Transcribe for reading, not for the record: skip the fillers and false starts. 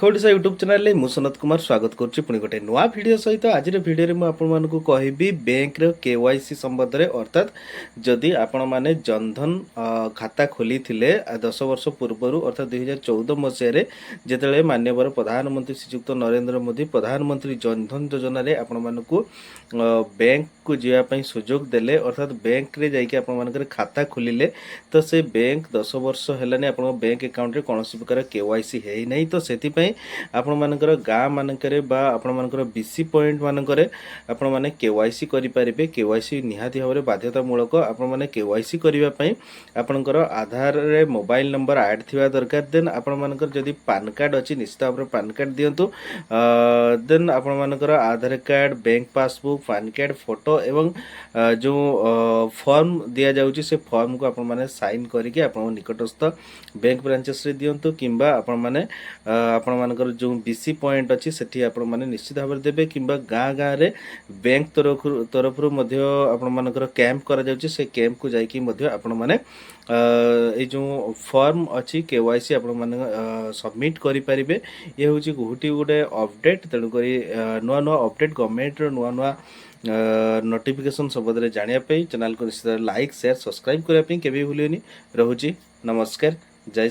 Odisha YouTube ଚ୍ୟାନେଲରେ ମୁଁ ସନତ କୁମାର ସ୍ୱାଗତ କରୁଛି ପୁଣି ଗୋଟେ ନୂଆ ଭିଡ଼ିଓ ସହିତ। ଆଜିର ଭିଡ଼ିଓରେ ମୁଁ ଆପଣମାନଙ୍କୁ କହିବି ବ୍ୟାଙ୍କର KYC ସମ୍ବନ୍ଧରେ, ଅର୍ଥାତ୍ ଯଦି ଆପଣମାନେ ଜନଧନ ଖାତା ଖୋଲିଥିଲେ 10 ବର୍ଷ ପୂର୍ବରୁ, ଅର୍ଥାତ୍ 2014 ମସିହାରେ ଯେତେବେଳେ ମାନ୍ୟବର ପ୍ରଧାନମନ୍ତ୍ରୀ ଶ୍ରୀଯୁକ୍ତ ନରେନ୍ଦ୍ର ମୋଦି ପ୍ରଧାନମନ୍ତ୍ରୀ ଜନଧନ ଯୋଜନାରେ ଆପଣମାନଙ୍କୁ ବ୍ୟାଙ୍କକୁ ଯିବା ପାଇଁ ସୁଯୋଗ ଦେଲେ, ଅର୍ଥାତ୍ ବ୍ୟାଙ୍କରେ ଯାଇକି ଆପଣମାନଙ୍କର ଖାତା ଖୋଲିଲେ, ତ ସେ ବ୍ୟାଙ୍କ 10 ବର୍ଷ ହେଲାନି ଆପଣଙ୍କ ବ୍ୟାଙ୍କ ଆକାଉଣ୍ଟରେ କୌଣସି ପ୍ରକାର KYC ହେଇନାହିଁ। ତ ସେଥିପାଇଁ ଆପଣମାନଙ୍କର ଗାଁ ମାନଙ୍କରେ ବା ଆପଣମାନଙ୍କର BC ପଏଣ୍ଟ ମାନଙ୍କରେ ଆପଣମାନେ KYC କରିପାରିବେ। KYC ନିହାତି ଭାବରେ ବାଧ୍ୟତାମୂଳକ। ଆପଣମାନେ KYC କରିବା ପାଇଁ ଆପଣଙ୍କର ଆଧାରରେ ମୋବାଇଲ ନମ୍ବର ଆଡ୍ ଥିବା ଦରକାର। ଦେନ୍ ଆପଣମାନଙ୍କର ଯଦି ପାନ୍ କାର୍ଡ଼ ଅଛି ନିଶ୍ଚିତ ଭାବରେ ପାନ୍ କାର୍ଡ଼ ଦିଅନ୍ତୁ। ଦେନ୍ ଆପଣମାନଙ୍କର Aadhaar card, bank passbook, PAN card, photo ଏବଂ ଯେଉଁ ଫର୍ମ ଦିଆଯାଉଛି ସେ ଫର୍ମକୁ ଆପଣମାନେ ସାଇନ୍ କରିକି ଆପଣଙ୍କ ନିକଟସ୍ଥ ବ୍ୟାଙ୍କ ବ୍ରାଞ୍ଚେସରେ ଦିଅନ୍ତୁ, କିମ୍ବା ଆପଣମାନେ ଆପଣମାନଙ୍କର ଯେଉଁ BC ପଏଣ୍ଟ ଅଛି ସେଠି ଆପଣମାନେ ନିଶ୍ଚିତ ଭାବରେ ଦେବେ, କିମ୍ବା ଗାଁ ଗାଁରେ ବ୍ୟାଙ୍କ ତରଫରୁ ମଧ୍ୟ ଆପଣମାନଙ୍କର କ୍ୟାମ୍ପ କରାଯାଉଛି। ସେ କ୍ୟାମ୍ପକୁ ଯାଇକି ମଧ୍ୟ ଆପଣମାନେ ଏଇ ଯେଉଁ ଫର୍ମ ଅଛି KYC ଆପଣମାନେ ସବମିଟ୍ କରିପାରିବେ। ଇଏ ହେଉଛି ଗୋଟେ ଅପଡ଼େଟ୍। ତେଣୁକରି ନୂଆ ନୂଆ ଅପଡ଼େଟ୍ ଗଭର୍ଣ୍ଣମେଣ୍ଟର ନୂଆ ନୂଆ ନୋଟିଫିକେସନ୍ ସମ୍ବନ୍ଧରେ ଜାଣିବା ପାଇଁ ଚ୍ୟାନେଲକୁ ନିଶ୍ଚିତ ଲାଇକ୍, ସେୟାର, ସବସ୍କ୍ରାଇବ୍ କରିବା ପାଇଁ କେବେ ବି ଭୁଲିବେନି। ରହୁଛି, ନମସ୍କାର, ଜୟ